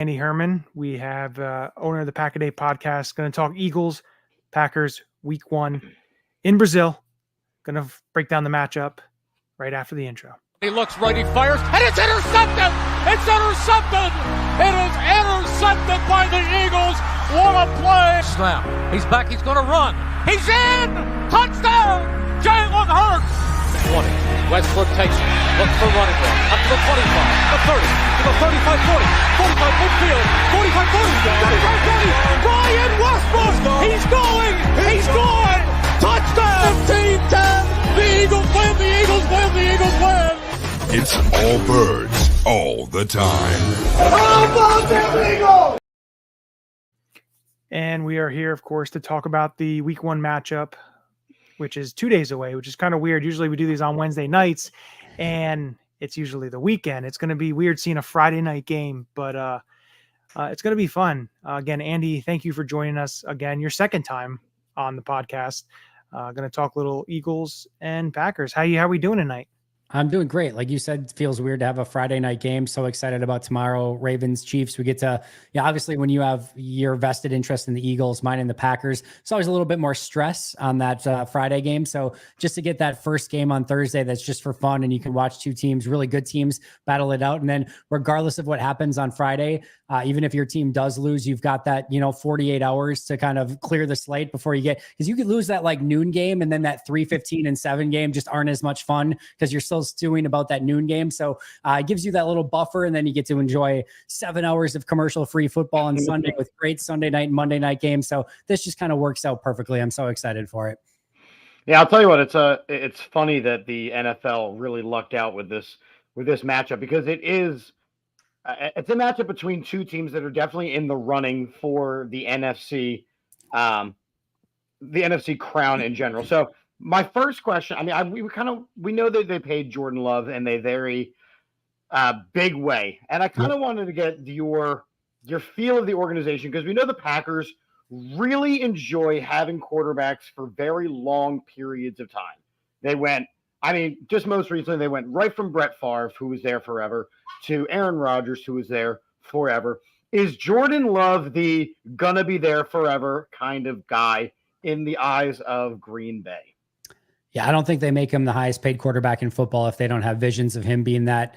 Andy Herman. We have owner of the Packaday Podcast. Going to talk Eagles, Packers, Week 1 in Brazil. Going to break down the matchup right after the intro. He looks right, he fires, and it's intercepted! It's intercepted! It is intercepted by the Eagles! What a play! Snap. He's back, he's gonna run. He's in! Touchdown! Jalen Hurts! 20. Westbrook takes it. Looks for running room. Up to the 25, the 30, to the 35-40, 45 midfield, 45-40, 45-40. Brian Westbrook! He's going! He's going! Touchdown! 15-10! The Eagles win! The Eagles win! The Eagles win! It's all birds, all the time. And we are here, of course, to talk about the Week 1 matchup, which is 2 days away, which is kind of weird. Usually we do these on Wednesday nights, and it's usually the weekend. It's going to be weird seeing a Friday night game, but it's going to be fun. Again, Andy, thank you for joining us again. Your second time on the podcast. Going to talk little Eagles and Packers. How we doing tonight? I'm doing great. Like you said, it feels weird to have a Friday night game. So excited about tomorrow, Ravens, Chiefs. We get to, obviously when you have your vested interest in the Eagles, mine in the Packers, it's always a little bit more stress on that Friday game. So just to get that first game on Thursday, that's just for fun. And you can watch two teams, really good teams, battle it out. And then regardless of what happens on Friday, even if your team does lose, you've got that, 48 hours to kind of clear the slate before you get, because you could lose that like noon game, and then that 3:15 and 7 game just aren't as much fun because you're still stewing about that noon game. So it gives you that little buffer, and then you get to enjoy 7 hours of commercial free football on Sunday with great Sunday night and Monday night games. So this just kind of works out perfectly. I'm so excited for it. Yeah, I'll tell you what, it's funny that the NFL really lucked out with this matchup, because it's a matchup between two teams that are definitely in the running for the NFC crown in general. So my first question, we know that they paid Jordan Love in a very big way. And I kind of wanted to get your feel of the organization, because we know the Packers really enjoy having quarterbacks for very long periods of time. They went, just most recently, they went right from Brett Favre, who was there forever, to Aaron Rodgers, who was there forever. Is Jordan Love the gonna be there forever kind of guy in the eyes of Green Bay? Yeah, I don't think they make him the highest paid quarterback in football if they don't have visions of him being that,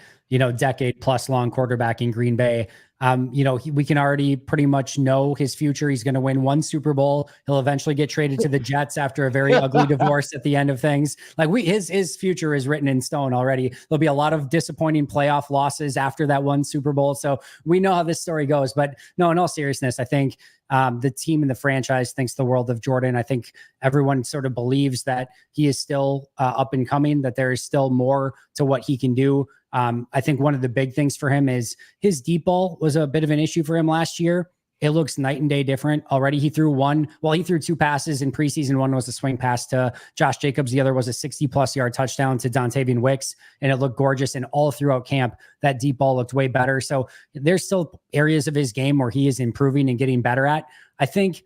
decade plus long quarterback in Green Bay. We can already pretty much know his future. He's going to win one Super Bowl. He'll eventually get traded to the Jets after a very ugly divorce at the end of things. Like his future is written in stone already. There'll be a lot of disappointing playoff losses after that one Super Bowl. So we know how this story goes. But no, in all seriousness, I think the team and the franchise thinks the world of Jordan. I think everyone sort of believes that he is still up and coming, that there is still more to what he can do. I think one of the big things for him is his deep ball was a bit of an issue for him last year. It looks night and day different already. He threw two passes in preseason. One was a swing pass to Josh Jacobs. The other was a 60+ yard touchdown to Dontavian Wicks. And it looked gorgeous. And all throughout camp, that deep ball looked way better. So there's still areas of his game where he is improving and getting better at. I think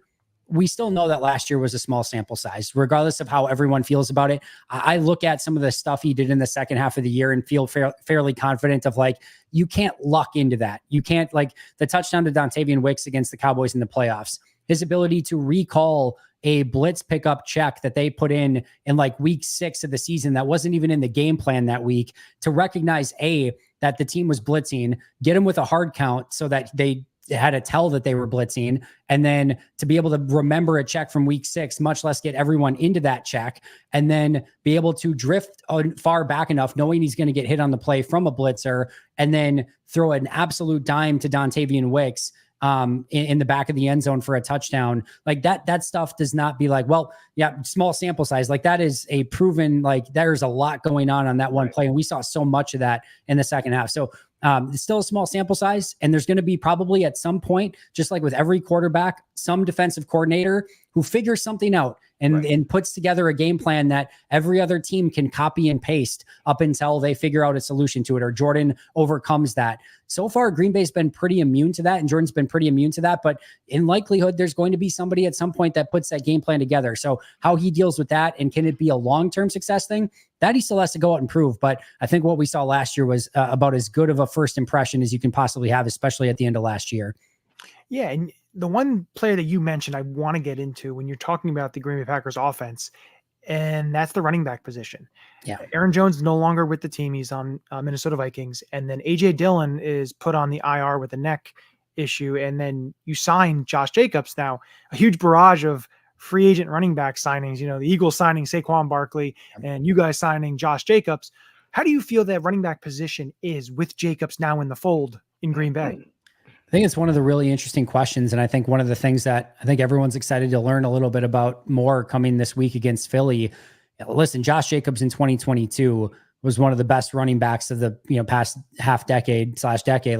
we still know that last year was a small sample size, regardless of how everyone feels about it. I look at some of the stuff he did in the second half of the year and feel fairly confident of you can't luck into that. You can't the touchdown to Dontavian Wicks against the Cowboys in the playoffs, his ability to recall a blitz pickup check that they put in week 6 of the season that wasn't even in the game plan that week, to recognize that the team was blitzing, get him with a hard count so that they had to tell that they were blitzing, and then to be able to remember a check from week 6, much less get everyone into that check, and then be able to drift far back enough knowing he's going to get hit on the play from a blitzer, and then throw an absolute dime to Dontavian Wicks in the back of the end zone for a touchdown. That stuff does not be small sample size. That is a proven, there's a lot going on that one play. And we saw so much of that in the second half. So it's still a small sample size, and there's going to be probably at some point, just like with every quarterback, some defensive coordinator who figures something out and puts together a game plan that every other team can copy and paste up until they figure out a solution to it, or Jordan overcomes that. So far, Green Bay's been pretty immune to that, and Jordan's been pretty immune to that. But in likelihood, there's going to be somebody at some point that puts that game plan together. So how he deals with that, and can it be a long-term success thing? That he still has to go out and prove. But I think what we saw last year was about as good of a first impression as you can possibly have, especially at the end of last year. Yeah, and the one player that you mentioned I want to get into when you're talking about the Green Bay Packers offense, and that's the running back position. Yeah, Aaron Jones is no longer with the team. He's on Minnesota Vikings. And then A.J. Dillon is put on the IR with a neck issue. And then you sign Josh Jacobs now, a huge barrage of free agent running back signings. You know, the Eagles signing Saquon Barkley and you guys signing Josh Jacobs. How do you feel that running back position is with Jacobs now in the fold in Green Bay? I think it's one of the really interesting questions. And I think one of the things that I think everyone's excited to learn a little bit about more coming this week against Philly. Listen, Josh Jacobs in 2022 was one of the best running backs of the past decade.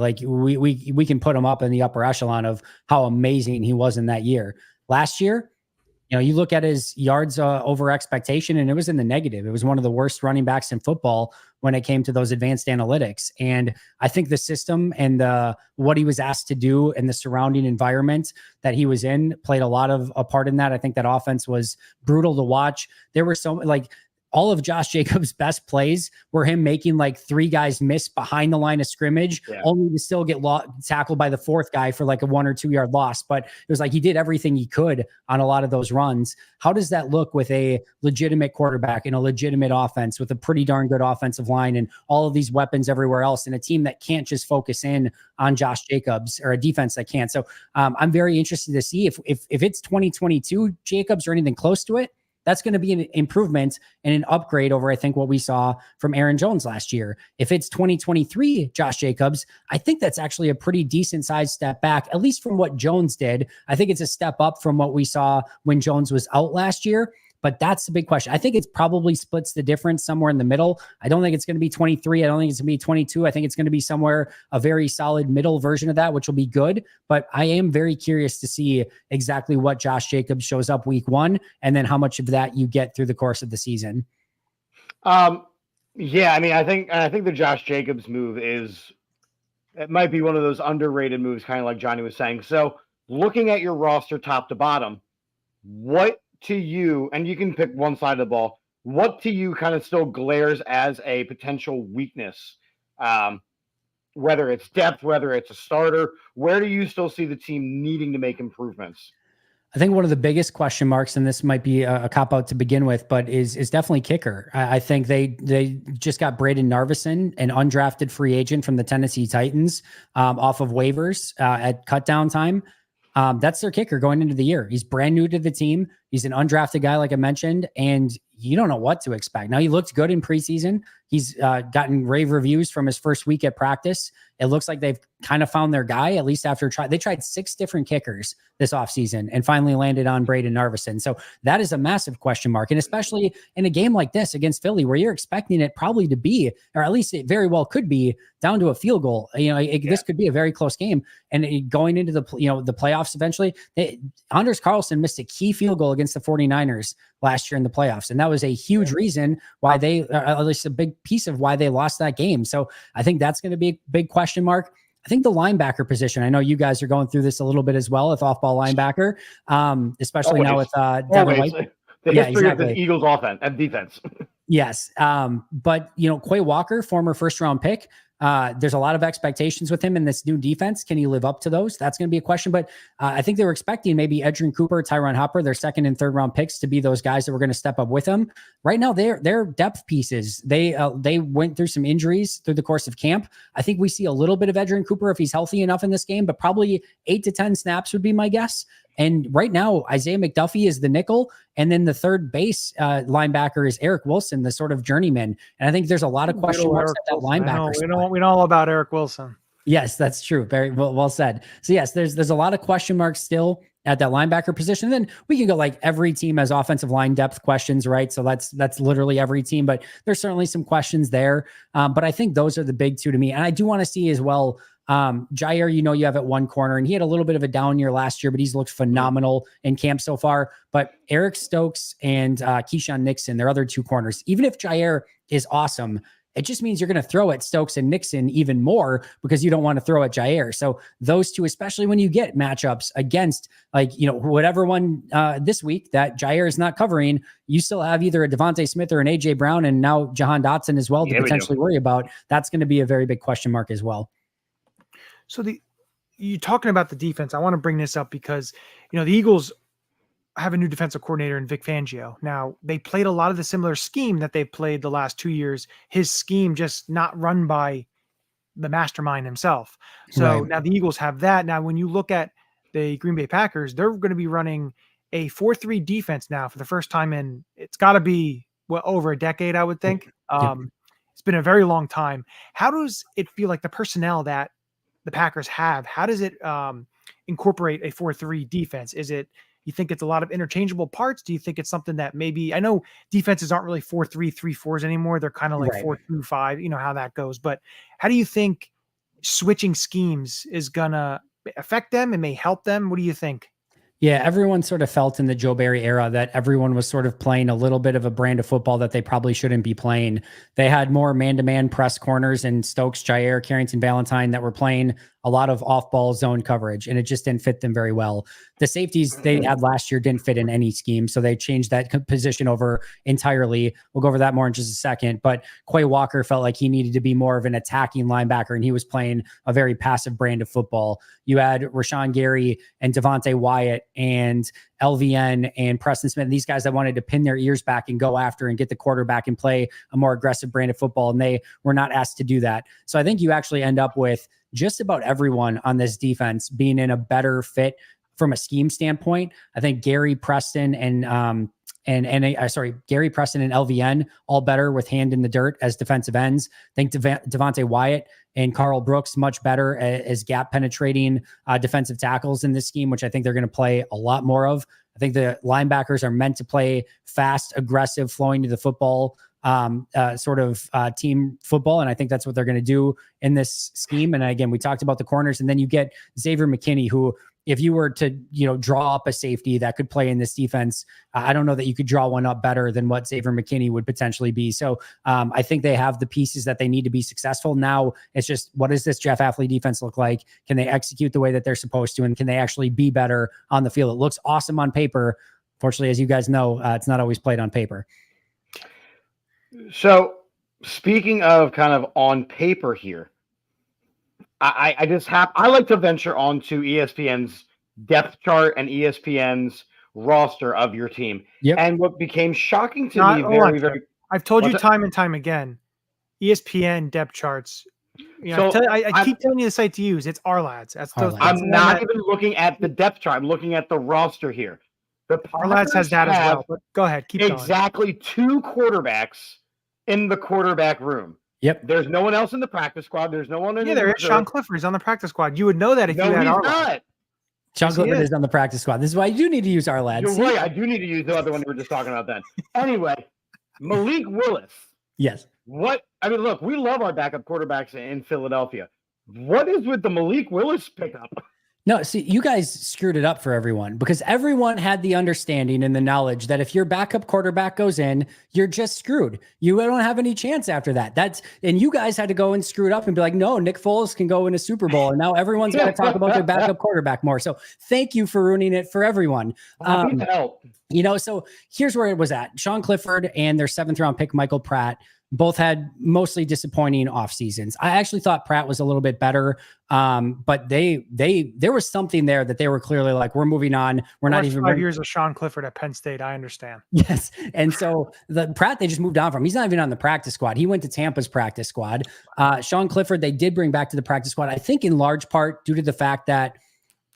Like we can put him up in the upper echelon of how amazing he was in that year. Last year, you look at his yards over expectation, and it was in the negative. It was one of the worst running backs in football when it came to those advanced analytics. And I think the system and what he was asked to do and the surrounding environment that he was in played a lot of a part in that. I think that offense was brutal to watch. There were all of Josh Jacobs' best plays were him making like three guys miss behind the line of scrimmage, only to still get tackled by the fourth guy for like a 1 or 2 yard loss. But it was like he did everything he could on a lot of those runs. How does that look with a legitimate quarterback and a legitimate offense with a pretty darn good offensive line and all of these weapons everywhere else, and a team that can't just focus in on Josh Jacobs, or a defense that can't? So I'm very interested to see if it's 2022 Jacobs or anything close to it. That's going to be an improvement and an upgrade over, I think, what we saw from Aaron Jones last year. If it's 2023 Josh Jacobs, I think that's actually a pretty decent sized step back, at least from what Jones did. I think it's a step up from what we saw when Jones was out last year. But that's the big question. I think it probably splits the difference somewhere in the middle. I don't think it's going to be 23. I don't think it's going to be 22. I think it's going to be somewhere a very solid middle version of that, which will be good. But I am very curious to see exactly what Josh Jacobs shows up week 1, and then how much of that you get through the course of the season. Yeah, I mean, I think the Josh Jacobs move it might be one of those underrated moves, kind of like Johnny was saying. So looking at your roster top to bottom, what to you, and you can pick one side of the ball, what to you kind of still glares as a potential weakness? Whether it's depth, whether it's a starter, where do you still see the team needing to make improvements? I think one of the biggest question marks, and this might be a cop-out to begin with, but is definitely kicker. I think they just got Braden Narvison, an undrafted free agent from the Tennessee Titans, off of waivers at cutdown time. That's their kicker going into the year. He's brand new to the team. He's an undrafted guy, like I mentioned, and you don't know what to expect. Now, he looked good in preseason. He's gotten rave reviews from his first week at practice. It looks like they've kind of found their guy, at least after they tried 6 different kickers this offseason and finally landed on Braden Narvison. So that is a massive question mark. And especially in a game like this against Philly, where you're expecting it probably to be, or at least it very well could be, down to a field goal. This could be a very close game. And going into the playoffs eventually, Anders Carlson missed a key field goal against the 49ers last year in the playoffs. And that was a huge reason why at least a big piece of why they lost that game. So I think that's going to be a big question mark. I think the linebacker position, I know you guys are going through this a little bit as well with off-ball linebacker, especially now with Devin White. The history of the Eagles offense and defense. Yes. But Quay Walker, former first-round pick, there's a lot of expectations with him in this new defense. Can he live up to those? That's going to be a question. But I think they were expecting maybe Edgerrin Cooper, Tyron Hopper, their 2nd and 3rd round picks, to be those guys that were going to step up with him. Right now, they're depth pieces. They went through some injuries through the course of camp. I think we see a little bit of Edgerrin Cooper if he's healthy enough in this game, but probably 8 to 10 snaps would be my guess. And right now, Isaiah McDuffie is the nickel. And then the third base linebacker is Eric Wilson, the sort of journeyman. And I think there's a lot of question marks at that linebacker. We know all about Eric Wilson. Yes, that's true. Very well said. So yes, there's a lot of question marks still at that linebacker position. And then we can go like every team has offensive line depth questions, right? So that's literally every team, but there's certainly some questions there. But I think those are the big two to me. And I do want to see as well, Jair, you have at one corner, and he had a little bit of a down year last year, but he's looked phenomenal in camp so far. But Eric Stokes and Keyshawn Nixon, their other two corners, even if Jair is awesome, it just means you're going to throw at Stokes and Nixon even more because you don't want to throw at Jair. So those two, especially when you get matchups against whatever one this week that Jair is not covering, you still have either a Devontae Smith or an AJ Brown and now Jahan Dotson as well to potentially worry about. That's going to be a very big question mark as well. So you talking about the defense, I want to bring this up because, the Eagles have a new defensive coordinator in Vic Fangio. Now, they played a lot of the similar scheme that they've played the last 2 years. His scheme just not run by the mastermind himself. So Now the Eagles have that. Now, when you look at the Green Bay Packers, they're going to be running a 4-3 defense now for the first time in, it's got to be over a decade, I would think. It's been a very long time. How does it feel like the personnel that the Packers have, how does it incorporate a 4-3 defense? You think it's a lot of interchangeable parts? Do you think it's something that maybe, I know defenses aren't really 4-3, 3-4s anymore. They're kind of like 4-2-5, you know how that goes. But how do you think switching schemes is going to affect them and may help them? What do you think? Yeah, everyone sort of felt in the Joe Barry era that everyone was sort of playing a little bit of a brand of football that they probably shouldn't be playing. They had more man-to-man press corners and Stokes, Jair, Carrington, Valentine that were playing a lot of off-ball zone coverage, and it just didn't fit them very well. The safeties they had last year didn't fit in any scheme, so they changed that position over entirely. We'll go over that more in just a second, but Quay Walker felt like he needed to be more of an attacking linebacker, and he was playing a very passive brand of football. You had Rashawn Gary and Devontae Wyatt and LVN and Preston Smith, and these guys that wanted to pin their ears back and go after and get the quarterback and play a more aggressive brand of football, and they were not asked to do that. So I think you actually end up with just about everyone on this defense being in a better fit from a scheme standpoint. I think Gary Preston and LVN all better with hand in the dirt as defensive ends. I think Devontae Wyatt and Carl Brooks much better as gap penetrating defensive tackles in this scheme, which I think they're going to play a lot more of. I think the linebackers are meant to play fast, aggressive, flowing to the football team football. And I think that's what they're going to do in this scheme. And again, we talked about the corners, and then you get Xavier McKinney, who, if you were to, draw up a safety that could play in this defense, I don't know that you could draw one up better than what Xavier McKinney would potentially be. So I think they have the pieces that they need to be successful. Now it's just, what does this Jeff Affley defense look like? Can they execute the way that they're supposed to? And can they actually be better on the field? It looks awesome on paper. Fortunately, as you guys know, it's not always played on paper. So speaking of kind of on paper here, I like to venture onto ESPN's depth chart and ESPN's roster of your team. Yep. And what became shocking to me very I've told you time and time again, ESPN depth charts. I keep telling you the site to use. It's Ourlads. I'm not even looking at the depth chart. I'm looking at the roster here. The Ourlads has that as well. But go ahead, keep going. Exactly 2 quarterbacks in the quarterback room. Yep. There's no one else in the practice squad. There's no one in there is. Sean Clifford is on the practice squad. You would know that if you had Ourlads. Not. Sean Clifford is on the practice squad. This is why you do need to use Ourlads. You're right. I do need to use the other one we were just talking about then. Anyway, Malik Willis. Yes. Look, we love our backup quarterbacks in Philadelphia. What is with the Malik Willis pickup? No, see, you guys screwed it up for everyone because everyone had the understanding and the knowledge that if your backup quarterback goes in, you're just screwed. You don't have any chance after that. And you guys had to go and screw it up and be like, no, Nick Foles can go in a Super Bowl. And now everyone's got to talk about their backup quarterback more. So thank you for ruining it for everyone. So here's where it was at. Sean Clifford and their 7th round pick, Michael Pratt, both had mostly disappointing off seasons. I actually thought Pratt was a little bit better, but there was something there that they were clearly like, we're moving on. We're not even 5 years of Sean Clifford at Penn State. I understand. Yes, and so the Pratt they just moved on from. He's not even on the practice squad. He went to Tampa's practice squad. Sean Clifford they did bring back to the practice squad. I think in large part due to the fact that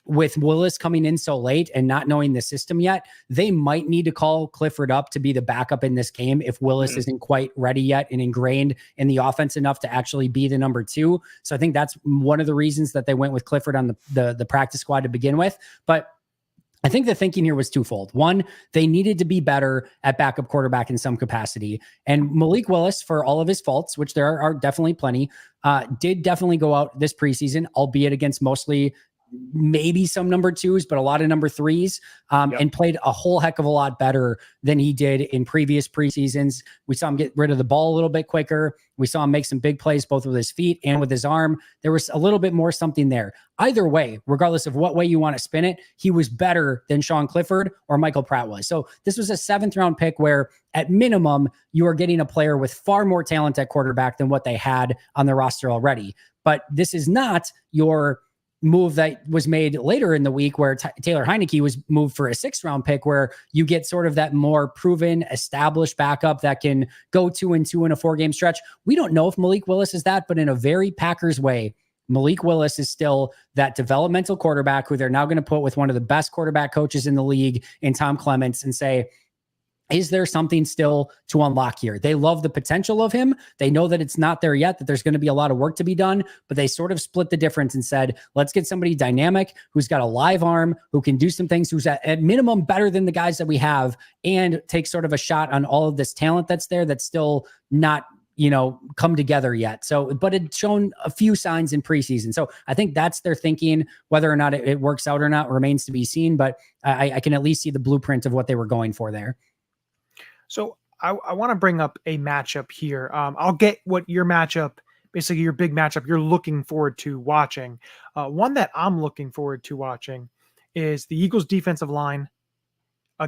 with Willis coming in so late and not knowing the system yet, they might need to call Clifford up to be the backup in this game if Willis isn't quite ready yet and ingrained in the offense enough to actually be the number 2. So I think that's one of the reasons that they went with Clifford on the practice squad to begin with. But I think the thinking here was twofold. One, they needed to be better at backup quarterback in some capacity. And Malik Willis, for all of his faults, which there are definitely plenty, did definitely go out this preseason, albeit against mostly maybe some number 2s, but a lot of number 3s, and played a whole heck of a lot better than he did in previous preseasons. We saw him get rid of the ball a little bit quicker. We saw him make some big plays, both with his feet and with his arm. There was a little bit more something there. Either way, regardless of what way you want to spin it, he was better than Sean Clifford or Michael Pratt was. So this was a 7th round pick where at minimum, you are getting a player with far more talent at quarterback than what they had on the roster already. But this is not your move that was made later in the week where Taylor Heineke was moved for a 6th round pick, where you get sort of that more proven, established backup that can go 2-2 in a 4-game stretch. We don't know if Malik Willis is that, but in a very Packers way, Malik Willis is still that developmental quarterback who they're now going to put with one of the best quarterback coaches in the league in Tom Clements and say, is there something still to unlock here? They love the potential of him. They know that it's not there yet, that there's going to be a lot of work to be done, but they sort of split the difference and said, let's get somebody dynamic who's got a live arm, who can do some things, who's at minimum better than the guys that we have, and take sort of a shot on all of this talent that's there that's still not, come together yet. So, but it's shown a few signs in preseason. So I think that's their thinking. Whether or not it works out or not remains to be seen, but I can at least see the blueprint of what they were going for there. So I want to bring up a matchup here. I'll get what your matchup, basically your big matchup you're looking forward to watching. One that I'm looking forward to watching is the Eagles defensive line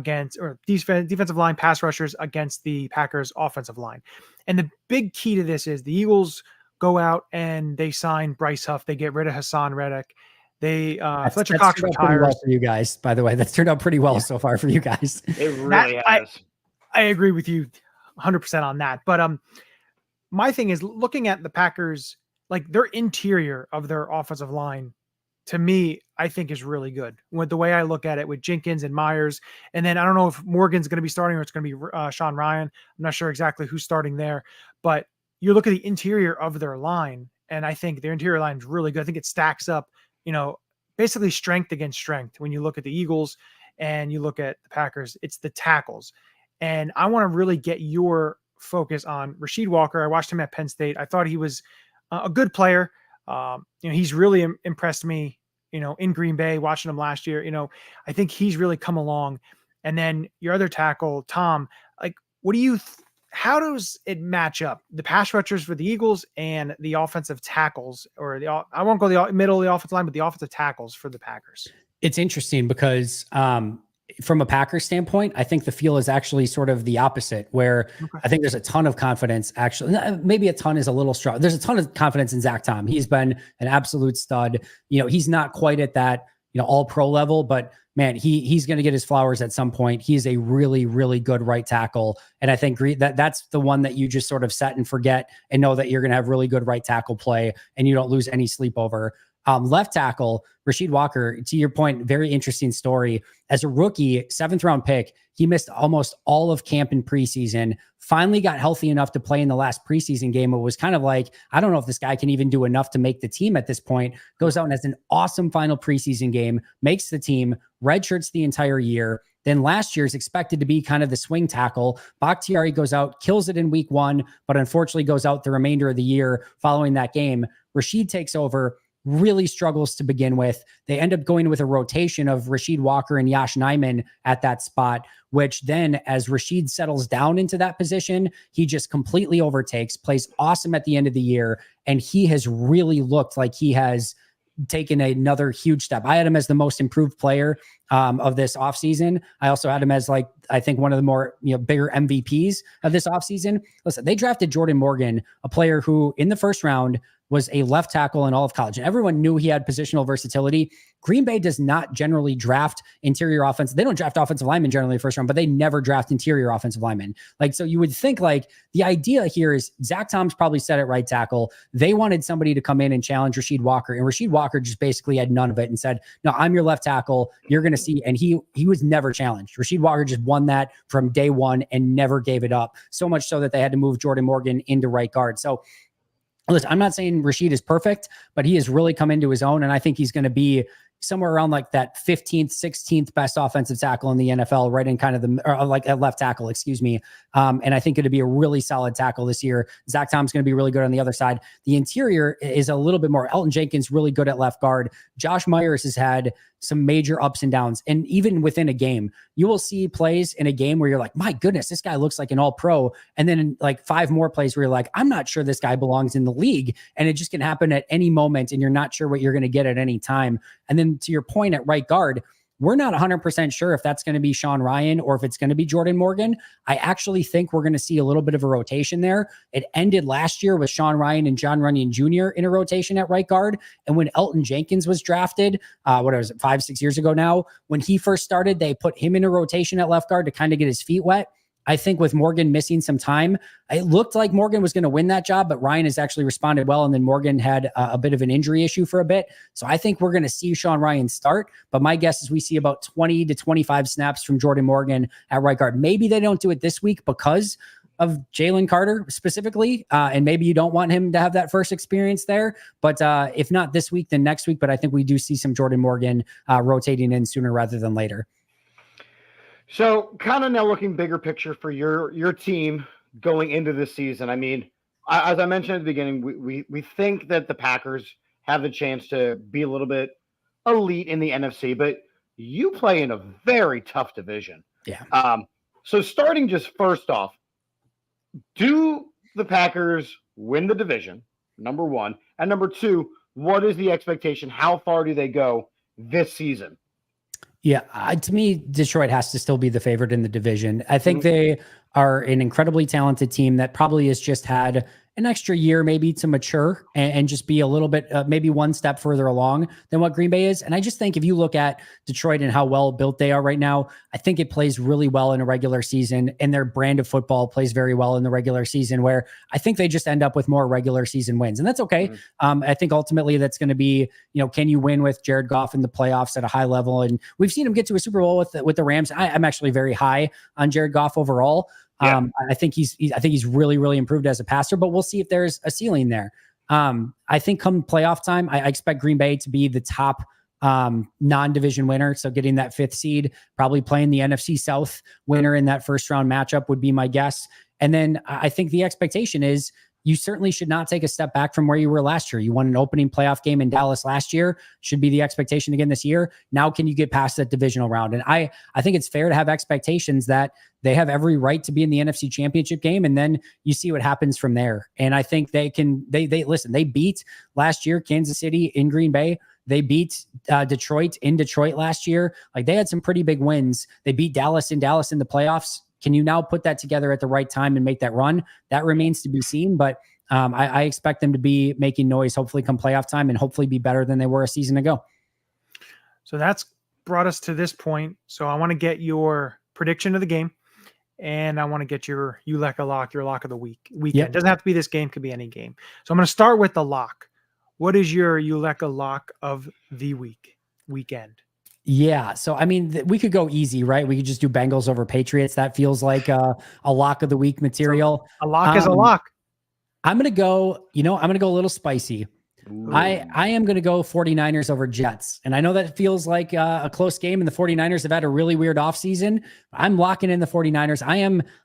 defensive line pass rushers against the Packers offensive line. And the big key to this is the Eagles go out and they sign Bryce Huff. They get rid of Hassan Reddick. Fletcher Cox retires. Well for you guys, by the way, that's turned out pretty well so far for you guys. It really has. I agree with you 100% on that. But my thing is looking at the Packers, like their interior of their offensive line, to me, I think is really good. With the way I look at it with Jenkins and Myers. And then I don't know if Morgan's going to be starting or it's going to be Sean Ryan. I'm not sure exactly who's starting there. But you look at the interior of their line, and I think their interior line is really good. I think it stacks up, basically strength against strength. When you look at the Eagles and you look at the Packers, it's the tackles. And I want to really get your focus on Rasheed Walker. I watched him at Penn State. I thought he was a good player. He's really impressed me, in Green Bay, watching him last year. I think he's really come along. And then your other tackle, Tom, like, how does it match up? The pass rushers for the Eagles and the offensive tackles, or I won't go the middle of the offensive line, but the offensive tackles for the Packers. It's interesting because, from a Packers standpoint, I think the feel is actually sort of the opposite, where I think there's a ton of confidence. Actually, maybe a ton is a little strong. There's a ton of confidence in Zach Tom. He's been an absolute stud. He's not quite at that, all pro level, but man, he's going to get his flowers at some point. He's a really, really good right tackle. And I think that's the one that you just sort of set and forget and know that you're going to have really good right tackle play and you don't lose any sleep over. Left tackle, Rasheed Walker, to your point, very interesting story. As a rookie, 7th round pick, he missed almost all of camp in preseason, finally got healthy enough to play in the last preseason game. It was kind of like, I don't know if this guy can even do enough to make the team at this point. Goes out and has an awesome final preseason game, makes the team, redshirts the entire year. Then last year is expected to be kind of the swing tackle. Bakhtiari goes out, kills it in week 1, but unfortunately goes out the remainder of the year following that game. Rasheed takes over, really struggles to begin with. They end up going with a rotation of Rasheed Walker and Yash Nyman at that spot, which then as Rasheed settles down into that position, he just completely overtakes, plays awesome at the end of the year. And he has really looked like he has taken another huge step. I had him as the most improved player of this offseason. I also had him as I think one of the more bigger MVPs of this offseason. Listen, they drafted Jordan Morgan, a player who in the first round was a left tackle in all of college. And everyone knew he had positional versatility. Green Bay does not generally draft interior offense. They don't draft offensive linemen generally in the first round, but they never draft interior offensive linemen. So you would think the idea here is Zach Tom's probably set at right tackle. They wanted somebody to come in and challenge Rasheed Walker. And Rasheed Walker just basically had none of it and said, no, I'm your left tackle. You're going to see. And he was never challenged. Rasheed Walker just won that from day one and never gave it up. So much so that they had to move Jordan Morgan into right guard. So listen, I'm not saying Rasheed is perfect, but he has really come into his own. And I think he's going to be somewhere around like that 15th, 16th best offensive tackle in the NFL, right in kind of like at left tackle, excuse me. And I think it'd be a really solid tackle this year. Zach Tom's going to be really good on the other side. The interior is a little bit more. Elton Jenkins really good at left guard. Josh Myers has had some major ups and downs. And even within a game, you will see plays in a game where you're like, my goodness, this guy looks like an all pro. And then in like 5 more plays where you're like, I'm not sure this guy belongs in the league. And it just can happen at any moment. And you're not sure what you're going to get at any time. And then to your point at right guard, we're not 100% sure if that's going to be Sean Ryan or if it's going to be Jordan Morgan. I actually think we're going to see a little bit of a rotation there. It ended last year with Sean Ryan and John Runyon Jr. in a rotation at right guard. And when Elton Jenkins was drafted, 5-6 years ago now, when he first started, they put him in a rotation at left guard to kind of get his feet wet. I think with Morgan missing some time, it looked like Morgan was going to win that job, but Ryan has actually responded well. And then Morgan had a bit of an injury issue for a bit. So I think we're going to see Sean Ryan start, but my guess is we see about 20 to 25 snaps from Jordan Morgan at right guard. Maybe they don't do it this week because of Jalen Carter specifically. And maybe you don't want him to have that first experience there, but if not this week, then next week. But I think we do see some Jordan Morgan rotating in sooner rather than later. So kind of now looking bigger picture for your team going into this season. I mean, as I mentioned at the beginning, we think that the Packers have the chance to be a little bit elite in the NFC, but you play in a very tough division. Yeah. So starting just first off, do the Packers win the division? Number one. And number two, what is the expectation? How far do they go this season? Yeah, to me, Detroit has to still be the favorite in the division. I think they are an incredibly talented team that probably has just had an extra year maybe to mature and just be a little bit, maybe one step further along than what Green Bay is. And I just think if you look at Detroit and how well built they are right now, I think it plays really well in a regular season, and their brand of football plays very well in the regular season, where I think they just end up with more regular season wins. And that's okay. I think ultimately that's going to be, can you win with Jared Goff in the playoffs at a high level? And we've seen him get to a Super Bowl with the Rams. I'm actually very high on Jared Goff overall. Yeah. I think he's really, really improved as a passer, but we'll see if there's a ceiling there. I think come playoff time, I expect Green Bay to be the top non-division winner. So getting that 5th seed, probably playing the NFC South winner in that first round matchup would be my guess. And then I think the expectation is you certainly should not take a step back from where you were last year. You won an opening playoff game in Dallas last year, should be the expectation again this year. Now, can you get past that divisional round? And I think it's fair to have expectations that they have every right to be in the NFC Championship game, and then you see what happens from there. And I think they listen, they beat last year Kansas City in Green Bay. They beat Detroit in Detroit last year. Like, they had some pretty big wins. They beat Dallas in the playoffs. Can you now put that together at the right time and make that run? That remains to be seen, but I expect them to be making noise, hopefully come playoff time, and hopefully be better than they were a season ago. So that's brought us to this point. So I want to get your prediction of the game, and I want to get your Ulecka lock, your lock of the weekend. Yep. It doesn't have to be this game, could be any game. So I'm going to start with the lock. What is your Ulecka lock of the weekend? Yeah. So, I mean, we could go easy, right? We could just do Bengals over Patriots. That feels like a lock of the week material. So a lock is a lock. I'm going to go, a little spicy. Ooh. I am going to go 49ers over Jets. And I know that feels like a close game, and the 49ers have had a really weird offseason. I'm locking in the 49ers.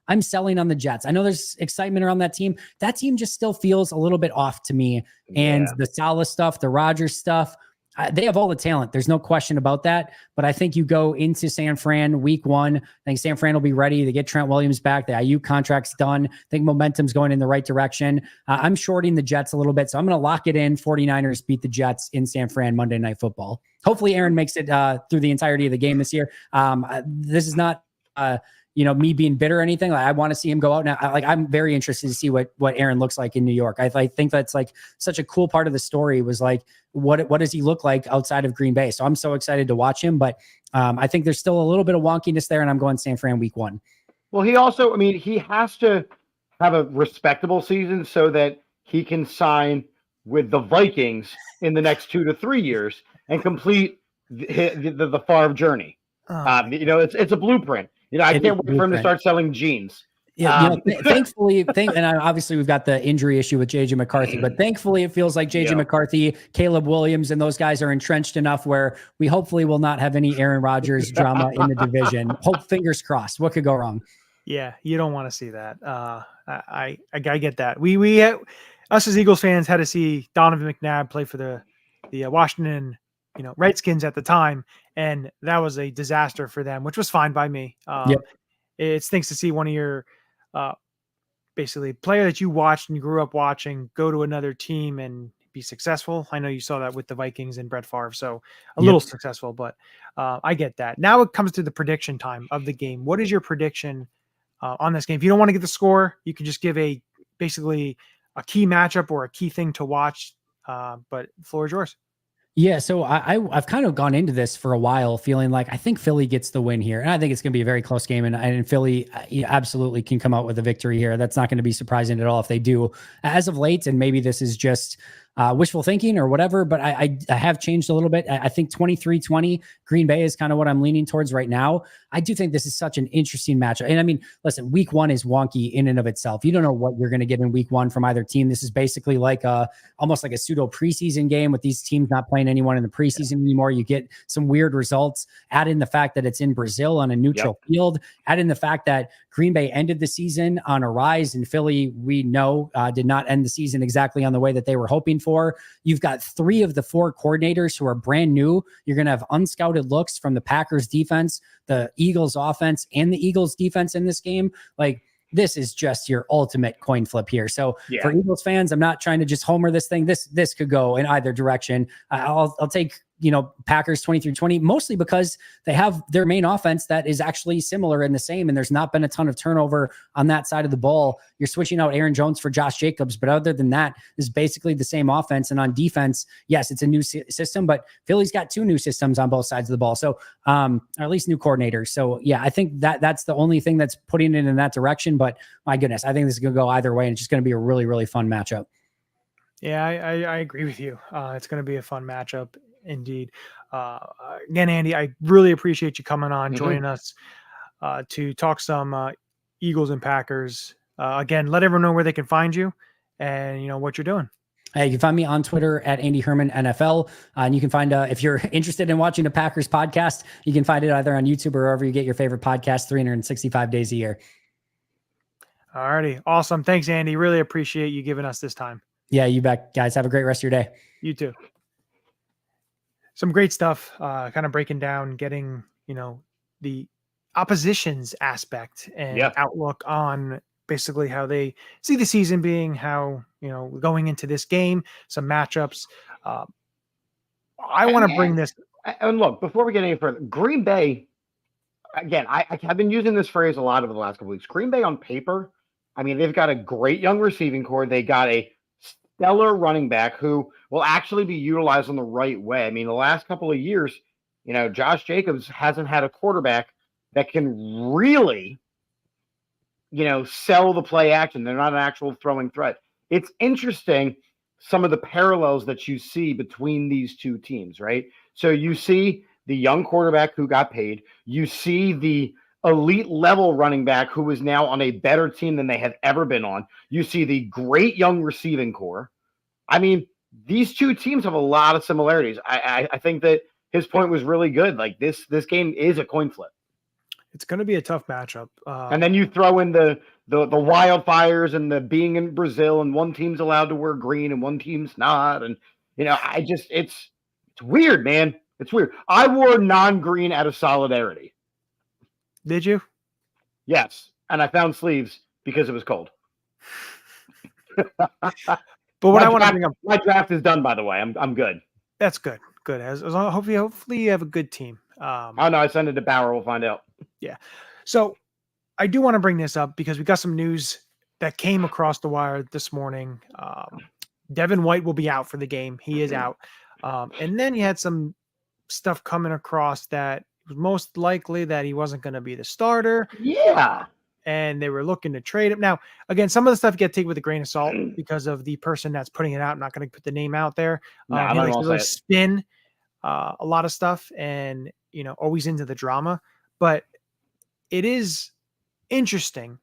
I'm selling on the Jets. I know there's excitement around that team. That team just still feels a little bit off to me. And the Salah stuff, the Rodgers stuff, they have all the talent. There's no question about that. But I think you go into San Fran week 1. I think San Fran will be ready to get Trent Williams back. The Ayuk contract's done. I think momentum's going in the right direction. I'm shorting the Jets a little bit, so I'm going to lock it in. 49ers beat the Jets in San Fran Monday Night Football. Hopefully Aaron makes it through the entirety of the game this year. This is not me being bitter or anything. Like, I want to see him go out now. I'm very interested to see what Aaron looks like in New York. I think that's like such a cool part of the story was like, what does he look like outside of Green Bay? So I'm so excited to watch him, but I think there's still a little bit of wonkiness there, and I'm going San Fran week 1. Well, he also, he has to have a respectable season so that he can sign with the Vikings in the next 2 to 3 years and complete the Favre journey. It's a blueprint. I can't wait for him to start selling jeans. Yeah, thankfully, obviously we've got the injury issue with JJ McCarthy, but thankfully it feels like JJ McCarthy, Caleb Williams, and those guys are entrenched enough where we hopefully will not have any Aaron Rodgers drama in the division. Fingers crossed. What could go wrong? Yeah, you don't want to see that. I get that. We us as Eagles fans had to see Donovan McNabb play for the Washington Redskins at the time, and that was a disaster for them, which was fine by me. It stinks to see one of your basically player that you watched and grew up watching go to another team and be successful. I know you saw that with the Vikings and Brett Favre, so a little successful, but I get that. Now it comes to the prediction time of the game. What is your prediction on this game? If you don't want to get the score, you can just give basically a key matchup or a key thing to watch, but the floor is yours. Yeah, so I've kind of gone into this for a while feeling like I think Philly gets the win here. And I think it's going to be a very close game. And Philly absolutely can come out with a victory here. That's not going to be surprising at all if they do. As of late, and maybe this is just wishful thinking or whatever, but I have changed a little bit. I think 23-20 Green Bay is kind of what I'm leaning towards right now. I do think this is such an interesting matchup. And I mean, listen, week one is wonky in and of itself. You don't know what you're going to get in week one from either team. This is basically like almost like a pseudo preseason game with these teams not playing anyone in the preseason anymore. You get some weird results. Add in the fact that it's in Brazil on a neutral field. Add in the fact that Green Bay ended the season on a rise, and Philly, we know, did not end the season exactly on the way that they were hoping for. You've got 3 of the 4 coordinators who are brand new. You're going to have unscouted looks from the Packers defense, the Eagles offense, and the Eagles defense in this game. Like, this is just your ultimate coin flip here. So for Eagles fans, I'm not trying to just homer this thing. This could go in either direction. I'll take, Packers 23-20, mostly because they have their main offense that is actually similar and the same. And there's not been a ton of turnover on that side of the ball. You're switching out Aaron Jones for Josh Jacobs. But other than that, is basically the same offense. And on defense, yes, it's a new system, but Philly's got 2 new systems on both sides of the ball. So, or at least new coordinators. So yeah, I think that's the only thing that's putting it in that direction. But my goodness, I think this is going to go either way. And it's just going to be a really, really fun matchup. Yeah, I agree with you. It's going to be a fun matchup. Indeed. Again, Andy, I really appreciate you coming on, joining us to talk some Eagles and Packers. Again, let everyone know where they can find you and what you're doing. Hey, you can find me on Twitter at Andy Herman NFL. And you can find, if you're interested in watching a Packers podcast, you can find it either on YouTube or wherever you get your favorite podcast 365 days a year. All righty. Awesome. Thanks, Andy. Really appreciate you giving us this time. Yeah, you bet, guys. Have a great rest of your day. You too. Some great stuff, kind of breaking down, getting, the opposition's aspect and outlook on basically how they see the season being, how, going into this game, some matchups. I want to bring this. And look, before we get any further, Green Bay, again, I've been using this phrase a lot over the last couple of weeks. Green Bay on paper, I mean, they've got a great young receiving core. They got a stellar running back who will actually be utilized in the right way. I mean, the last couple of years, Josh Jacobs hasn't had a quarterback that can really, sell the play action. They're not an actual throwing threat. It's interesting, some of the parallels that you see between these two teams, right? So you see the young quarterback who got paid. You see the elite level running back who is now on a better team than they have ever been on. You see the great young receiving core. I mean, these two teams have a lot of similarities. I think that his point was really good. Like this game is a coin flip. It's going to be a tough matchup. And then you throw in the wildfires and the being in Brazil, and one team's allowed to wear green and one team's not. And, it's weird, man. It's weird. I wore non-green out of solidarity. Did you? Yes. And I found sleeves because it was cold. But what I want to bring up, my draft is done, by the way. I'm good. That's good. Good. As hopefully you have a good team. Oh no, I sent it to Bauer. We'll find out. Yeah. So I do want to bring this up because we got some news that came across the wire this morning. Devin White will be out for the game. He is out. And then you had some stuff coming across that was most likely that he wasn't going to be the starter. Yeah. And they were looking to trade him. Now, again, some of the stuff you got to take with a grain of salt because of the person that's putting it out. I'm not going to put the name out there. He likes to really spin a lot of stuff and, always into the drama. But it is interesting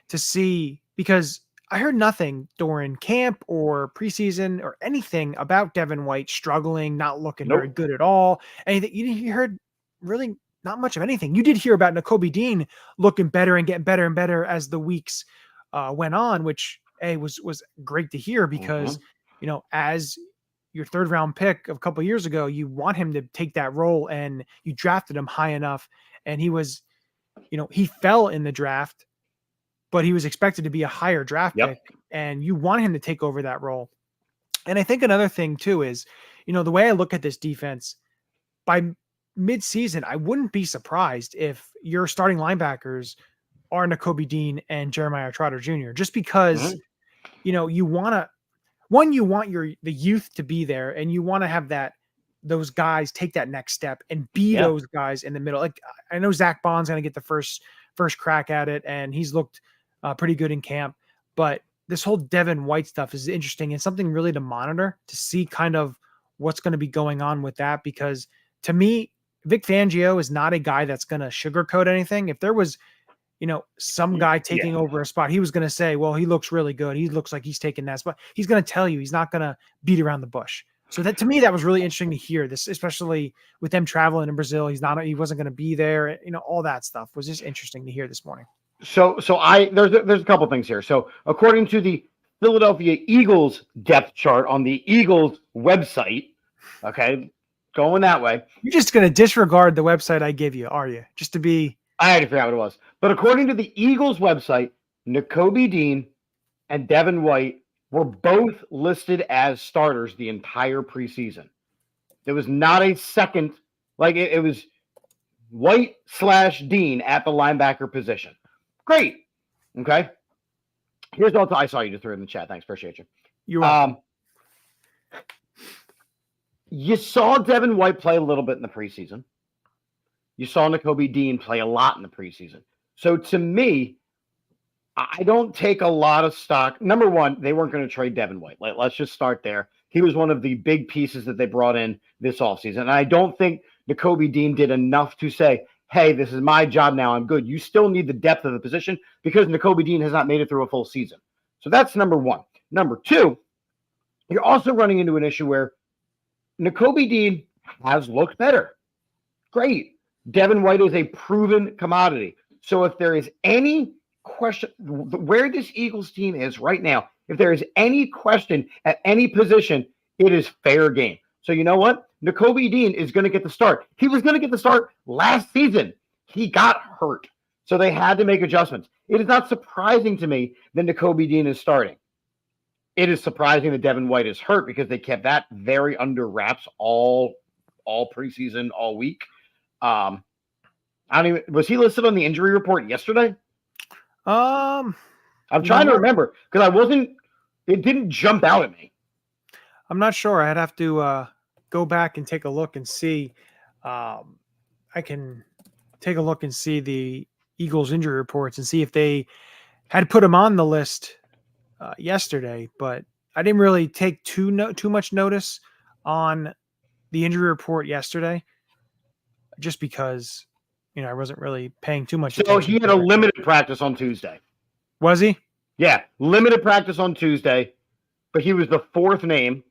to see, because I heard nothing during camp or preseason or anything about Devin White struggling, not looking very good at all. Anything you heard really not much of anything. You did hear about Nakobe Dean looking better and getting better and better as the weeks went on, which was great to hear because as your third round pick of a couple of years ago, you want him to take that role, and you drafted him high enough, and he was, he fell in the draft, but he was expected to be a higher draft pick, and you want him to take over that role. And I think another thing too is, the way I look at this defense, by mid-season, I wouldn't be surprised if your starting linebackers are Nakobe Dean and Jeremiah Trotter Jr., just because, you want to, you want the youth to be there, and you want to have those guys take that next step and be those guys in the middle. Like, I know Zach Bond's going to get the first crack at it, and he's looked pretty good in camp, but this whole Devin White stuff is interesting and something really to monitor, to see kind of what's going to be going on with that. Because to me, Vic Fangio is not a guy that's going to sugarcoat anything. If there was, some guy taking over a spot, he was going to say, well, he looks really good, he looks like he's taking that spot. He's going to tell you, he's not going to beat around the bush. So that, to me, that was really interesting to hear this, especially with them traveling in Brazil. He wasn't going to be there. All that stuff was just interesting to hear this morning. So there's a couple things here. So according to the Philadelphia Eagles depth chart on the Eagles website, okay, going that way. You're just going to disregard the website I give you, are you? Just to be. I had to figure out what it was. But according to the Eagles website, Nakobe Dean and Devin White were both listed as starters the entire preseason. There was not a second, it was White/Dean at the linebacker position. Great. Okay. Here's what I saw you just threw in the chat. Thanks. Appreciate you. You're welcome. You saw Devin White play a little bit in the preseason. You saw Nakobe Dean play a lot in the preseason. So to me, I don't take a lot of stock. Number one, they weren't going to trade Devin White. Let's just start there. He was one of the big pieces that they brought in this offseason. And I don't think Nakobe Dean did enough to say, hey, this is my job now, I'm good. You still need the depth of the position because Nakobe Dean has not made it through a full season. So that's number one. Number two, you're also running into an issue where Nakobe Dean has looked better. Great. Devin White is a proven commodity. So if there is any question where this Eagles team is right now, if there is any question at any position, it is fair game. So you know what? Nakobe Dean is going to get the start. He was going to get the start last season. He got hurt. So they had to make adjustments. It is not surprising to me that Nakobe Dean is starting. It is surprising that Devin White is hurt because they kept that very under wraps all preseason, all week. Was he listed on the injury report yesterday? I'm trying to remember because it didn't jump out at me. I'm not sure. I'd have to go back and take a look and see. I can take a look and see the Eagles injury reports and see if they had put him on the list yesterday, but I didn't really take too much notice on the injury report yesterday, just because I wasn't really paying too much attention. So he had a limited practice on Tuesday. Was he? Yeah, limited practice on Tuesday, but he was the fourth name.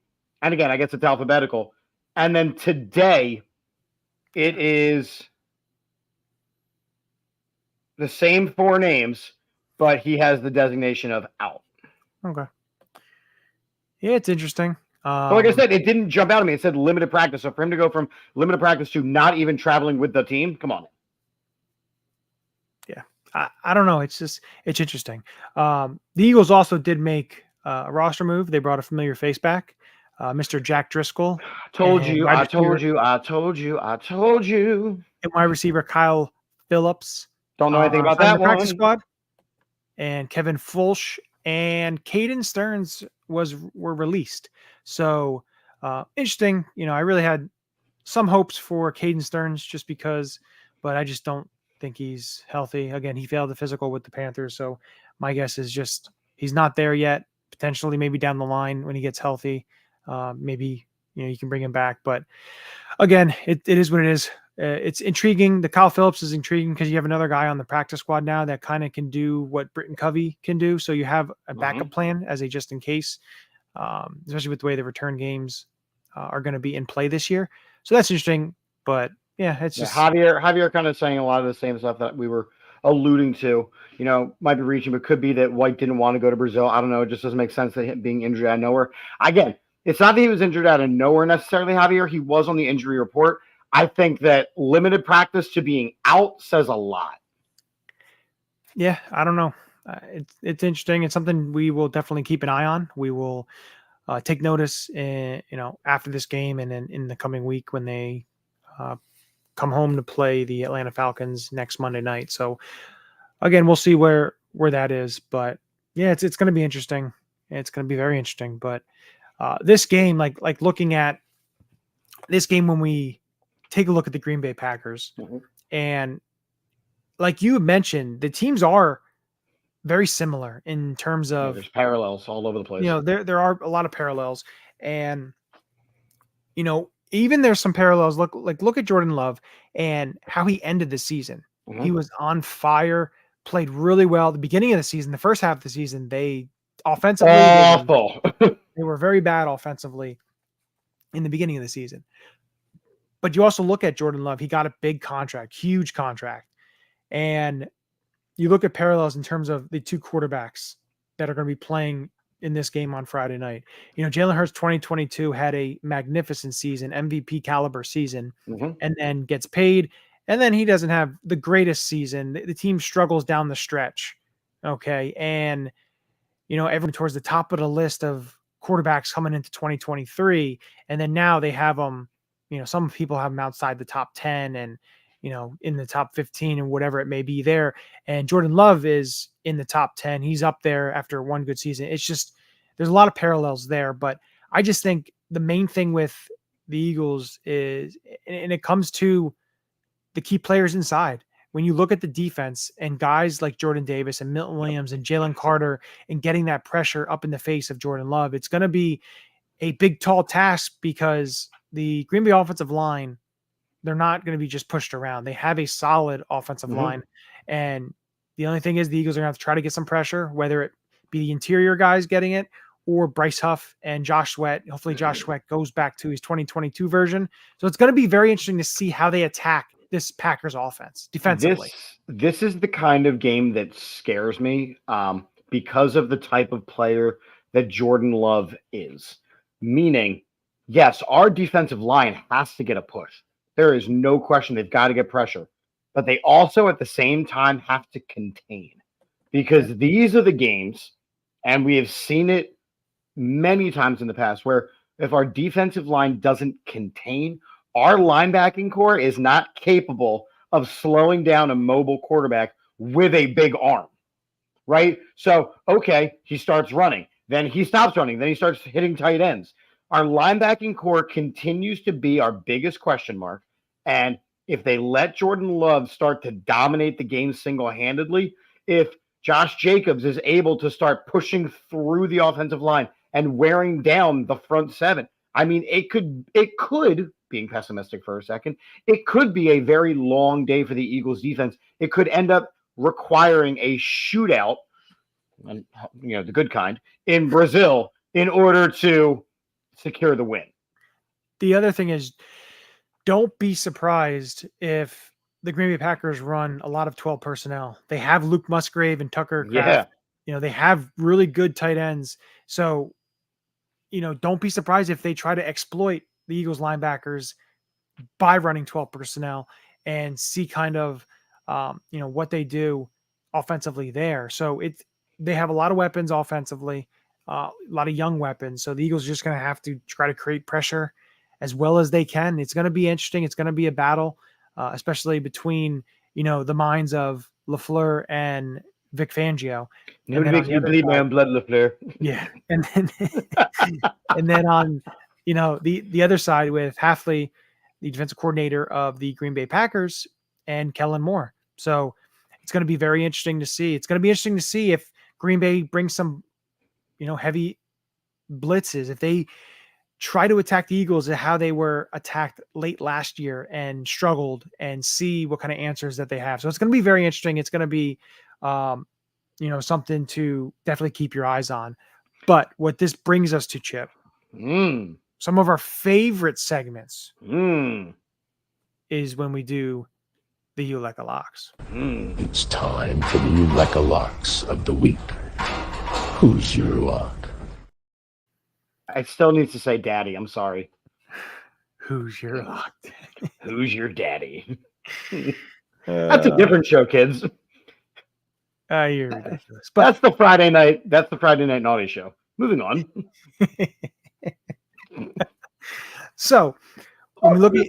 And again, I guess it's alphabetical. And then today, it is the same four names, but he has the designation of out. Okay. Yeah, it's interesting. But like I said, it didn't jump out at me. It said limited practice. So for him to go from limited practice to not even traveling with the team, come on. Yeah, I don't know. It's interesting. The Eagles also did make a roster move. They brought a familiar face back, Mr. Jack Driscoll. I told you. And wide receiver Kyle Phillips. Don't know anything about that one. Practice squad. And Kevin Fulch and Caden Stearns were released. So interesting. I really had some hopes for Caden Stearns just because, but I just don't think he's healthy. Again, he failed the physical with the Panthers. So my guess is just he's not there yet. Potentially maybe down the line when he gets healthy. Maybe you can bring him back. But again, it is what it is. it's intriguing. The Kyle Phillips is intriguing because you have another guy on the practice squad now that kind of can do what Britton Covey can do. So you have a backup plan as a just in case, especially with the way the return games are going to be in play this year. So that's interesting. But yeah, it's just Javier kind of saying a lot of the same stuff that we were alluding to. Might be reaching, but could be that White didn't want to go to Brazil. I don't know. It just doesn't make sense that him being injured out of nowhere. Again, it's not that he was injured out of nowhere necessarily, Javier. He was on the injury report. I think that limited practice to being out says a lot. Yeah, I don't know. It's interesting. It's something we will definitely keep an eye on. We will take notice, after this game and then in the coming week when they come home to play the Atlanta Falcons next Monday night. So again, we'll see where that is. But yeah, it's going to be interesting. It's going to be very interesting. But this game, like looking at this game when we take a look at the Green Bay Packers, and like you mentioned, the teams are very similar in terms of there's parallels all over the place. There are a lot of parallels, and even there's some parallels. Look at Jordan Love and how he ended the season. He was on fire, played really well at the beginning of the season. The first half of the season, they offensively awful. They were very bad offensively in the beginning of the season. But you also look at Jordan Love. He got a big contract, huge contract. And you look at parallels in terms of the two quarterbacks that are going to be playing in this game on Friday night. Jalen Hurts 2022 had a magnificent season, MVP caliber season, and then gets paid. And then he doesn't have the greatest season. The team struggles down the stretch. Okay. And, everyone towards the top of the list of quarterbacks coming into 2023. And then now they have them, some people have them outside the top 10 and, in the top 15 and whatever it may be there. And Jordan Love is in the top 10. He's up there after one good season. It's just, there's a lot of parallels there, but I just think the main thing with the Eagles is, and it comes to the key players inside. When you look at the defense and guys like Jordan Davis and Milton Williams and Jalen Carter and getting that pressure up in the face of Jordan Love, it's going to be a big, tall task because the Green Bay offensive line, they're not going to be just pushed around. They have a solid offensive line. And the only thing is the Eagles are going to have to try to get some pressure, whether it be the interior guys getting it or Bryce Huff and Josh Sweat. Hopefully Josh Sweat goes back to his 2022 version. So it's going to be very interesting to see how they attack this Packers offense defensively. This is the kind of game that scares me because of the type of player that Jordan Love is. Meaning, yes, our defensive line has to get a push. There is no question they've got to get pressure. But they also at the same time have to contain. Because these are the games, and we have seen it many times in the past, where if our defensive line doesn't contain, our linebacking core is not capable of slowing down a mobile quarterback with a big arm, right? So, okay, he starts running. Then he stops running. Then he starts hitting tight ends. Our linebacking core continues to be our biggest question mark. And if they let Jordan Love start to dominate the game single-handedly, if Josh Jacobs is able to start pushing through the offensive line and wearing down the front seven, I mean, it could, being pessimistic for a second, it could be a very long day for the Eagles defense. It could end up requiring a shootout, and the good kind, in Brazil in order to secure the win. The other thing is, don't be surprised if the Green Bay Packers run a lot of 12 personnel. They have Luke Musgrave and Tucker Kraft. They have really good tight ends. So, don't be surprised if they try to exploit the Eagles linebackers by running 12 personnel and see kind of, what they do offensively there. So they have a lot of weapons offensively, a lot of young weapons. So the Eagles are just going to have to try to create pressure as well as they can. It's going to be interesting. It's going to be a battle, especially between, the minds of LaFleur and Vic Fangio. You bleed my own blood, LaFleur. Yeah. And then on, the other side with Hafley, the defensive coordinator of the Green Bay Packers, and Kellen Moore. So it's going to be very interesting to see. It's going to be interesting to see if Green Bay brings some, heavy blitzes, if they try to attack the Eagles at how they were attacked late last year and struggled, and see what kind of answers that they have. So it's going to be very interesting. It's going to be, something to definitely keep your eyes on. But what this brings us to, Chip, some of our favorite segments is when we do the Ulecka Locks. It's time for the Ulecka Locks of the week. Who's your lock? I still need to say daddy. I'm sorry. Who's your lock? Who's your daddy? That's a different show, kids. You're ridiculous. But That's the Friday night naughty show. Moving on. So when we look at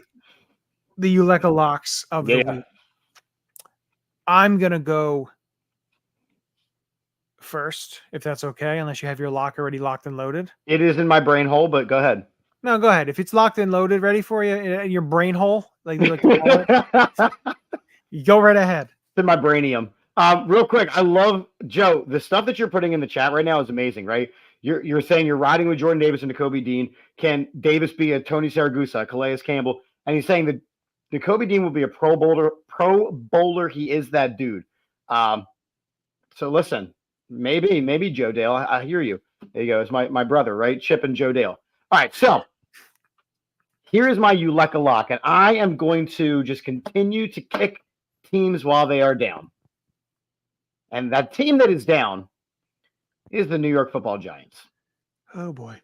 the Ulecka Locks of the week, I'm going to go first, if that's okay, unless you have your lock already locked and loaded. It is in my brain hole, but go ahead. No, go ahead. If it's locked and loaded, ready for you in your brain hole, like they like to call it, you go right ahead. It's in my brainium. Real quick, I love, Joe, the stuff that you're putting in the chat right now is amazing, right? You're saying you're riding with Jordan Davis and Nakobe Dean. Can Davis be a Tony Saragusa, Calais Campbell? And he's saying that Nakobe Dean will be a pro bowler. He is that dude. So listen, maybe Joe Dale. I hear you. There you go. It's my brother, right? Chip and Joe Dale. All right, so here is my Ulecka lock, and I am going to just continue to kick teams while they are down. And that team that is down is the New York Football Giants. Oh, boy.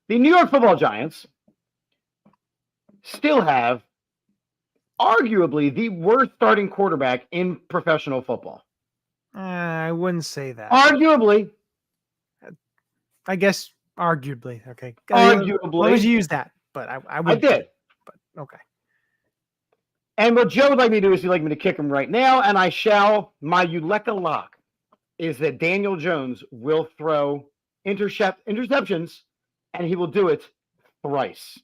The New York Football Giants still have arguably the worst starting quarterback in professional football. I wouldn't say that. Arguably. I guess arguably. Okay. Arguably. Why would you use that? But I did. But okay. And what Joe would like me to do is he'd like me to kick him right now, and I shall. My Ulecka lock is that Daniel Jones will throw interceptions, and he will do it thrice.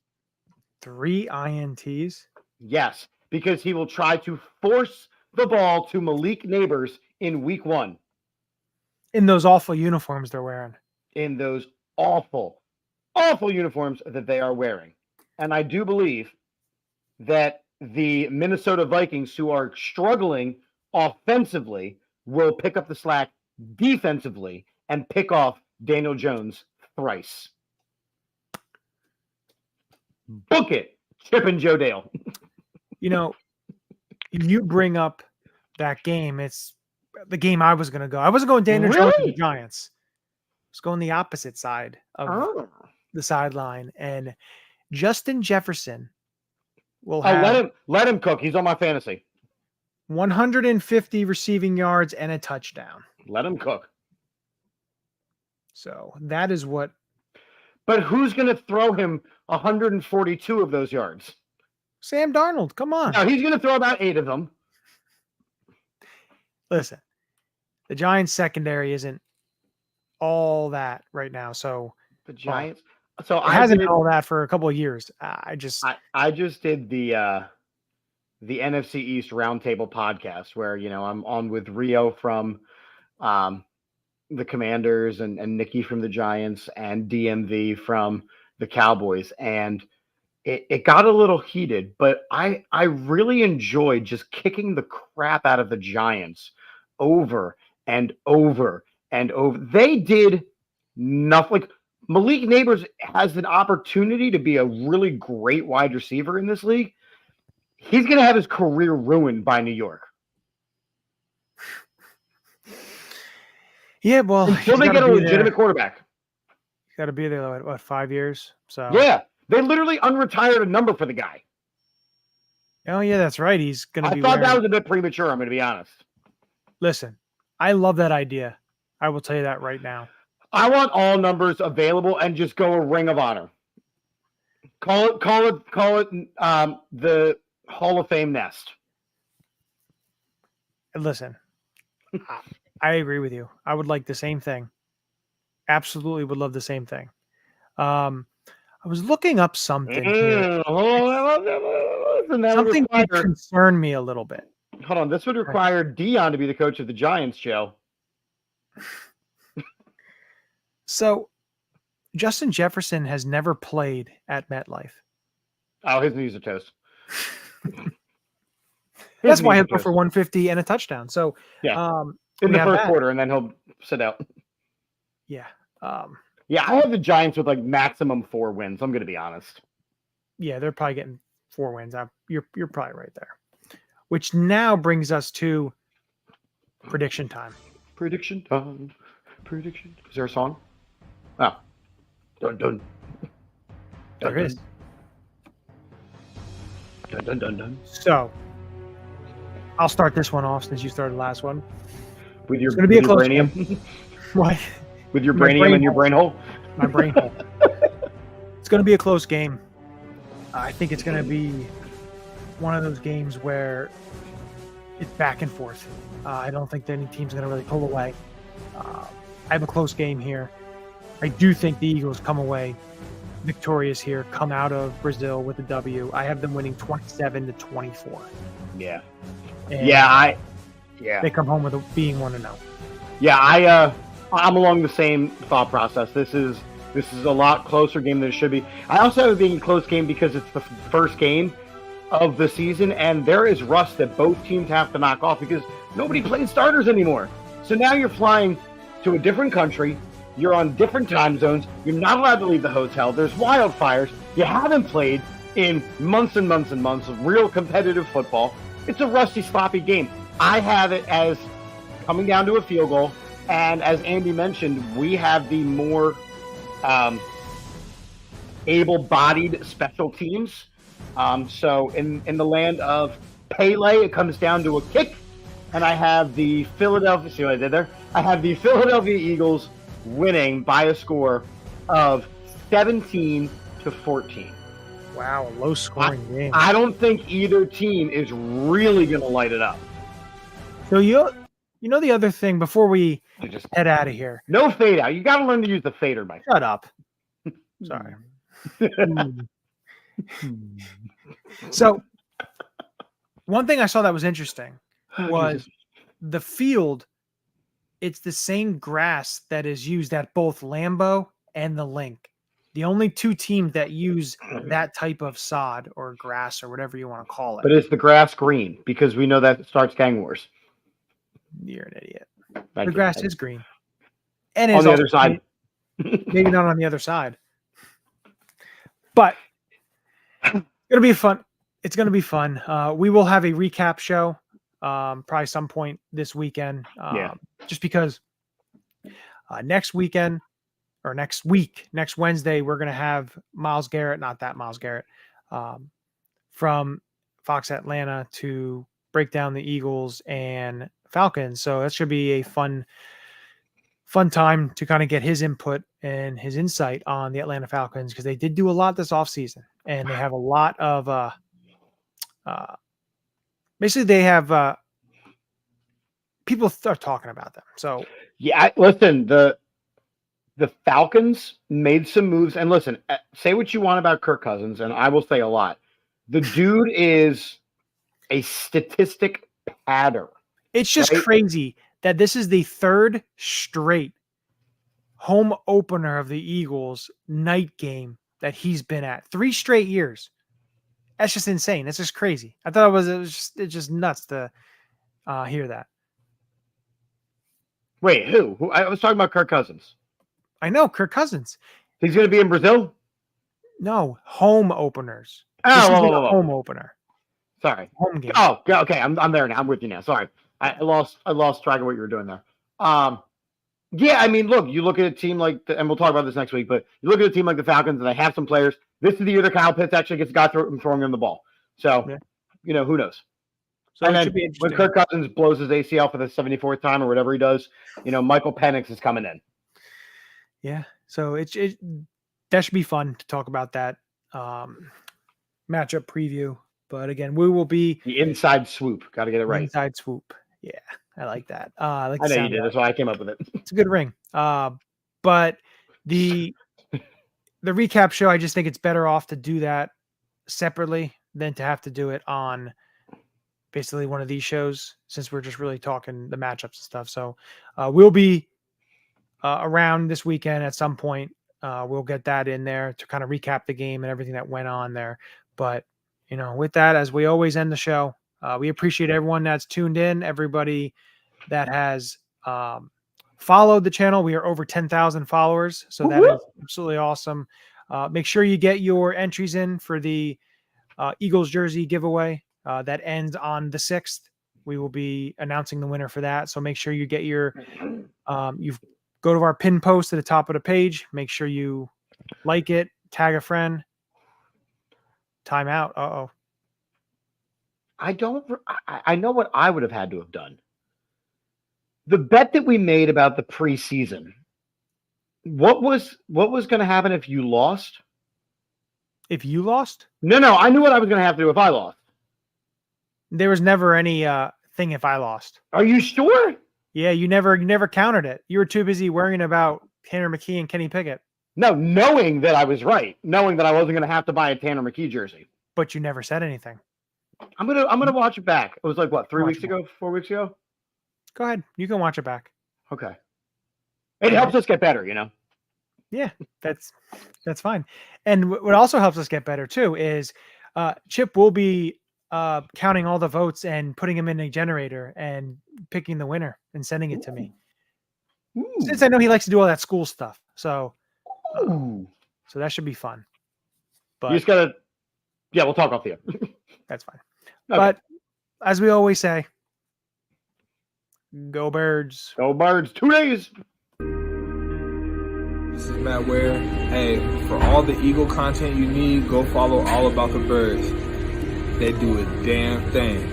3 INTs? Yes, because he will try to force the ball to Malik Neighbors in week 1. In those awful uniforms they're wearing. In those awful, awful uniforms that they are wearing. And I do believe that the Minnesota Vikings, who are struggling offensively, will pick up the slack defensively and pick off Daniel Jones thrice. Book it, Chip and Joe Dale. You bring up that game. It's the game I was going to go. I wasn't going Daniel Jones to the Giants. I was going the opposite side of the sideline. And Justin Jefferson will have let him cook. He's on my fantasy. 150 receiving yards and a touchdown. Let him cook. So that is what. But who's going to throw him 142 of those yards? Sam Darnold. Come on. No, he's going to throw about 8 of them. Listen, the Giants secondary isn't all that right now. So the Giants. So it hasn't been all that for a couple of years. I just did the NFC East Roundtable podcast where I'm on with Rio from the Commanders and Nikki from the Giants and DMV from the Cowboys, and it got a little heated, but I really enjoyed just kicking the crap out of the Giants over and over and over. They did nothing. Like, Malik Neighbors has an opportunity to be a really great wide receiver in this league. He's going to have his career ruined by New York. Yeah, well, until they get a legitimate quarterback. He's got to be there, what, 5 years? So yeah, they literally unretired a number for the guy. Oh yeah, that's right. He's going to be. I thought that was a bit premature. I'm going to be honest. Listen, I love that idea. I will tell you that right now. I want all numbers available and just go a Ring of Honor. Call it the Hall of Fame nest. Listen, I agree with you. I would like the same thing. Absolutely would love the same thing. I was looking up something here. Something that concerned me a little bit. Hold on. This would require Dion to be the coach of the Giants, Joe. So Justin Jefferson has never played at MetLife. Oh, his knees are toast. That's why he'll go for 150 and a touchdown. So yeah, in the first quarter, and then he'll sit out. Yeah. Yeah, I have the Giants with like maximum 4 wins. I'm going to be honest. Yeah, they're probably getting 4 wins. You're probably right there. Which now brings us to prediction time. Prediction time. Prediction. Is there a song? Oh. Dun dun. There is. Dun dun dun dun. So, I'll start this one off since you started the last one. With your, it's going to be a close branium. What? With your branium and your brain hole? My brain hole. It's going to be a close game. I think it's going to be one of those games where it's back and forth. I don't think that any team's going to really pull away. I have a close game here. I do think the Eagles come away victorious here, come out of Brazil with a W. I have them winning 27-24. Yeah. And they come home with being 1-0. Yeah, I'm along the same thought process. This is a lot closer game than it should be. I also have it being a close game because it's the first game of the season, and there is rust that both teams have to knock off because nobody plays starters anymore. So now you're flying to a different country. You're on different time zones. You're not allowed to leave the hotel. There's wildfires. You haven't played in months and months and months of real competitive football. It's a rusty, sloppy game. I have it as coming down to a field goal. And as Andy mentioned, we have the more able-bodied special teams. So in the land of Pele, it comes down to a kick. And I have the Philadelphia, see what I did there? I have the Philadelphia Eagles winning by a score of 17-14. Wow, a low-scoring game. I don't think either team is really going to light it up. So you know the other thing before we just head out of here. No fade out. You got to learn to use the fader, Mike. Shut up. Sorry. So one thing I saw that was interesting was the field. It's the same grass that is used at both Lambeau and the Link. The only 2 teams that use that type of sod or grass or whatever you want to call it. But is the grass green? Because we know that starts gang wars. You're an idiot. Thank The you. grass is green. And On the other side. Maybe not on the other side. But it's going to be fun. It's going to be fun. We will have a recap show probably some point this weekend. Just because next weekend or next Wednesday, we're going to have Myles Garrett, not that Myles Garrett, from Fox Atlanta to break down the Eagles and Falcons. So that should be a fun time to kind of get his input and his insight on the Atlanta Falcons, because they did do a lot this offseason, and they have a lot of basically they have people are talking about them. So yeah, listen, the Falcons made some moves, and listen, say what you want about Kirk Cousins, and I will say a lot. The dude is a statistic patter. It's just crazy that this is the 3rd straight home opener of the Eagles night game that he's been at. 3 straight years. That's just insane. That's just crazy. I thought it's just nuts to hear that. Wait, who? I was talking about Kirk Cousins. I know, Kirk Cousins. He's going to be in Brazil? No, home openers. Oh, home opener. Sorry. Home game. Oh, okay. I'm there now. I'm with you now. Sorry. I lost track of what you were doing there. Yeah, I mean, look, you look at a team like, and we'll talk about this next week, but you look at a team like the Falcons, and they have some players. This is the year that Kyle Pitts actually gets got through and throwing him the ball. So, who knows? So and then when Kirk Cousins blows his ACL for the 74th time or whatever he does, Michael Penix is coming in. Yeah. So that should be fun to talk about that matchup preview. But again, we will be the inside swoop. Got to get it right. Inside swoop. Yeah, I like that. I know you did. That's why I came up with it. It's a good ring. But the recap show, I just think it's better off to do that separately than to have to do it on basically one of these shows, since we're just really talking the matchups and stuff. So we'll be around this weekend at some point we'll get that in there to kind of recap the game and everything that went on there. But, with that, as we always end the show, we appreciate everyone that's tuned in, everybody that has followed the channel. We are over 10,000 followers, so that is absolutely awesome. Make sure you get your entries in for the Eagles jersey giveaway that ends on the 6th. We will be announcing the winner for that. So make sure you get your, you go to our pin post at the top of the page. Make sure you like it, tag a friend. Timeout. Uh-oh. I know what I would have had to have done. The bet that we made about the preseason, what was going to happen if you lost? If you lost? No, I knew what I was going to have to do if I lost. There was never any thing if I lost. Are you sure? Yeah, you never countered it. You were too busy worrying about Tanner McKee and Kenny Pickett. No, knowing that I was right, knowing that I wasn't going to have to buy a Tanner McKee jersey. But you never said anything. I'm gonna watch it back. It was like what, 4 weeks ago? Go ahead. You can watch it back. Okay. It helps us get better, Yeah, that's fine. And what also helps us get better too is Chip will be counting all the votes and putting them in a generator and picking the winner and sending it to me. Ooh. Since I know he likes to do all that school stuff, so that should be fun. But you just gotta, we'll talk off the air. That's fine. Okay. But as we always say, go Birds. Go Birds. 2 days. This is Matt Ware. Hey, for all the Eagle content you need, go follow All About the Birds. They do a damn thing.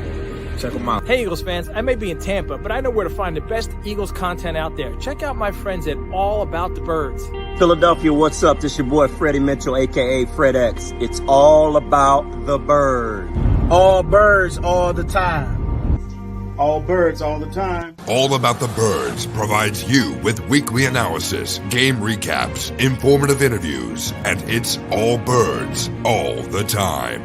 Check them out. Hey, Eagles fans, I may be in Tampa, but I know where to find the best Eagles content out there. Check out my friends at All About the Birds. Philadelphia, what's up? This your boy Freddie Mitchell, a.k.a. Fred X. It's all about the bird. All birds all the time. All birds all the time. All About the Birds provides you with weekly analysis, game recaps, informative interviews, and it's all birds all the time.